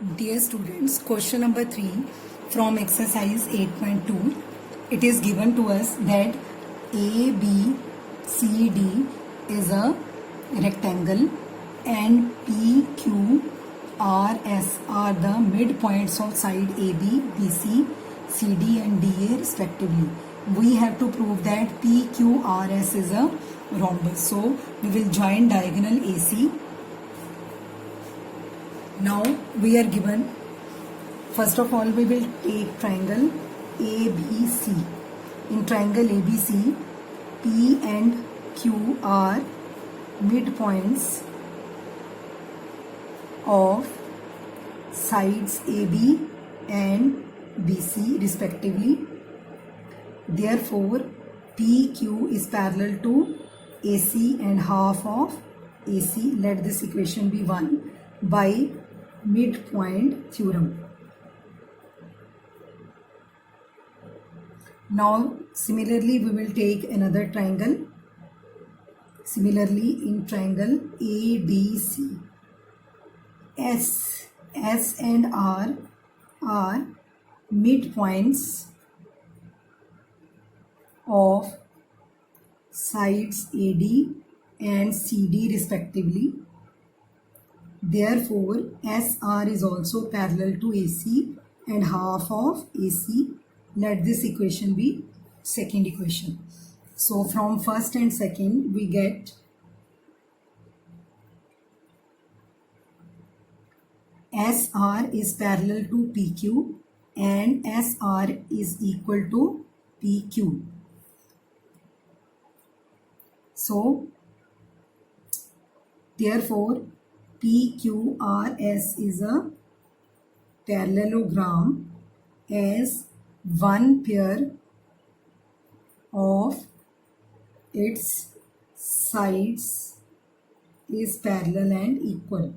Dear students, question number 3 from exercise 8.2. It is given to us that ABCD is a rectangle and PQRS are the midpoints of side AB, BC, CD and DA respectively. We have to prove that PQRS is a rhombus. So we will join diagonal AC. Now we are given, first of all we will take triangle ABC. In triangle ABC, P and Q are midpoints of sides AB and BC respectively. Therefore, PQ is parallel to AC and half of AC. Let this equation be 1 by midpoint theorem. Now similarly we will take another triangle. Similarly in triangle ADC, S and R are midpoints of sides AD and CD respectively. Therefore, SR is also parallel to AC and half of AC. Let this equation be second equation. So from first and second we get SR is parallel to PQ and SR is equal to PQ. So therefore PQRS is a parallelogram as one pair of its sides is parallel and equal.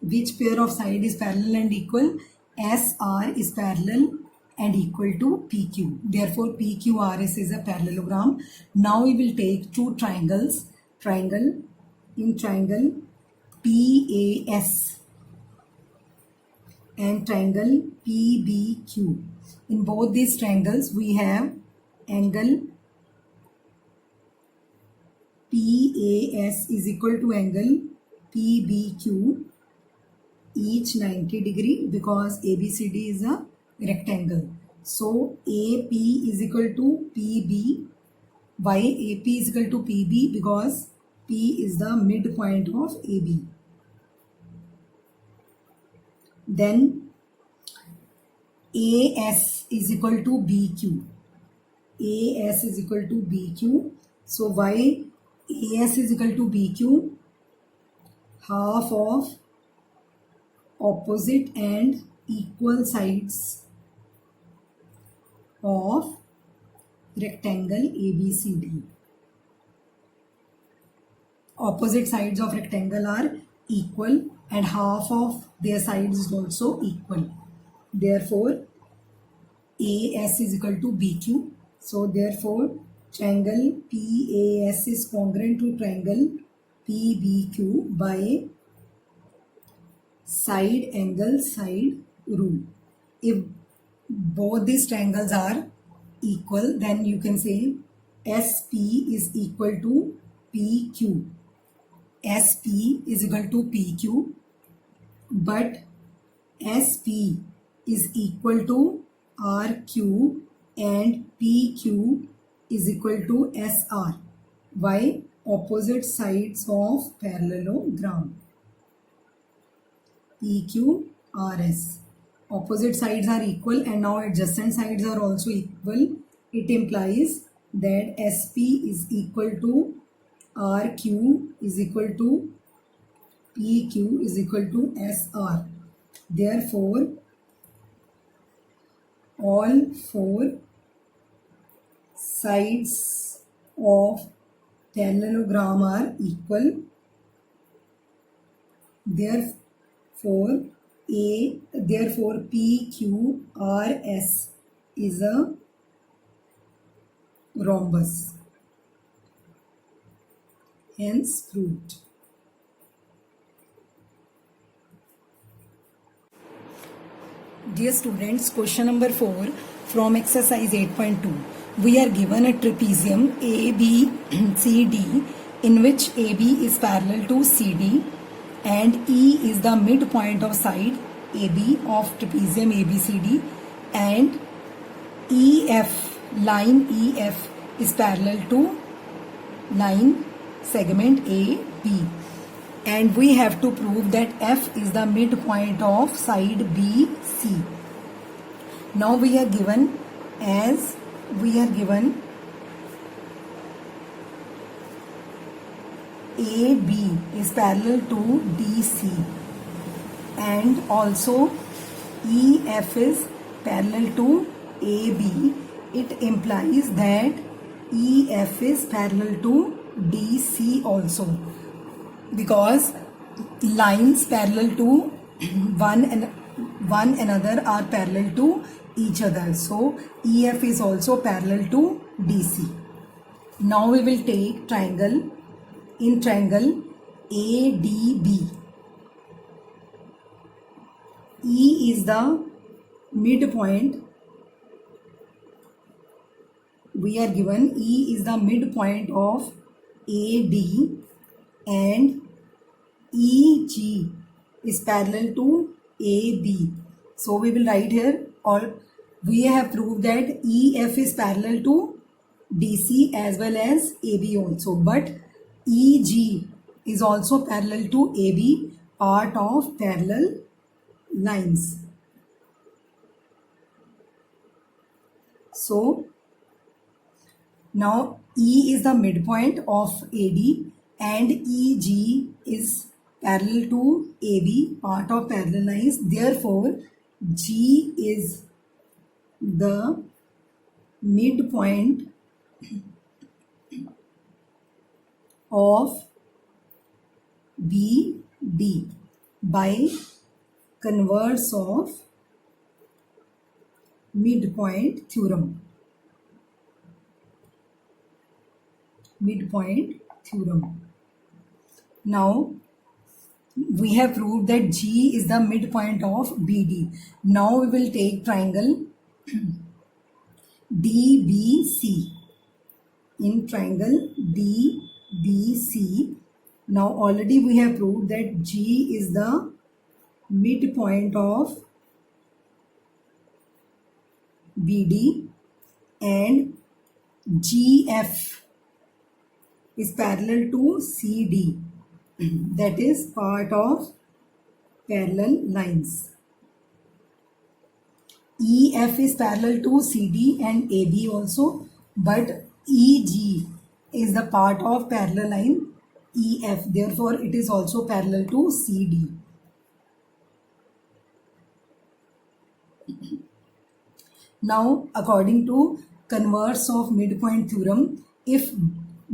Which pair of side is parallel and equal? SR is parallel and equal to PQ. Therefore PQRS is a parallelogram. Now we will take two triangles. Triangle PAS and triangle PBQ. In both these triangles we have angle PAS is equal to angle PBQ, each 90 degree because ABCD is a rectangle. So AP is equal to PB. Why AP is equal to PB? Because P is the midpoint of AB. Then AS is equal to BQ. AS is equal to BQ. So why AS is equal to BQ? Half of opposite and equal sides of rectangle ABCD. Opposite sides of rectangle are equal and half of their sides is also equal. Therefore, AS is equal to BQ. So therefore, triangle PAS is congruent to triangle PBQ by side angle side rule. If both these triangles are equal, then you can say SP is equal to PQ. SP is equal to PQ, but SP is equal to RQ and PQ is equal to SR. Why? Opposite sides of parallelogram. PQRS. Opposite sides are equal and now adjacent sides are also equal. It implies that SP is equal to RQ is equal to PQ is equal to SR. Therefore, all four sides of parallelogram are equal. Therefore, PQRS is a rhombus. Hence proved. Dear students, question number 4 from exercise 8.2. We are given a trapezium ABCD in which AB is parallel to CD and E is the midpoint of side AB of trapezium ABCD, and EF, line EF is parallel to line segment AB. And we have to prove that F is the midpoint of side BC. Now we are given AB is parallel to DC and also EF is parallel to AB. It implies that EF is parallel to DC also, because lines parallel to one another are parallel to each other. So EF is also parallel to DC. Now we will take triangle. In triangle ADB, E is the midpoint. We are given E is the midpoint of AD and EG is parallel to AB. So we will write here, or we have proved that EF is parallel to DC as well as AB also, but EG is also parallel to AB, part of parallel lines. So now E is the midpoint of AD and EG is parallel to AB, part of parallel lines. Therefore, G is the midpoint of BD by converse of midpoint theorem. Now we have proved that G is the midpoint of BD. Now we will take triangle DBC. In triangle DBC, now already we have proved that G is the midpoint of BD and GF is parallel to CD, that is part of parallel lines. EF is parallel to CD and AB also, but EG is the part of parallel line EF, therefore it is also parallel to CD. Now according to converse of midpoint theorem, if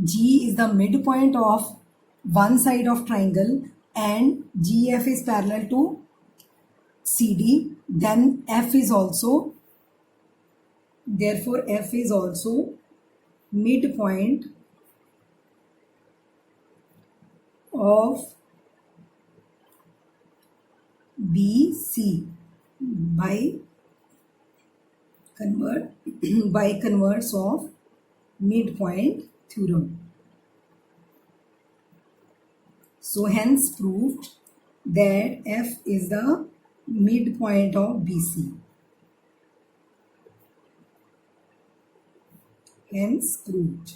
G is the midpoint of one side of triangle and GF is parallel to CD, then F is also, therefore F is also midpoint of BC by converse of midpoint theorem. So hence proved that F is the midpoint of BC. Hence proved.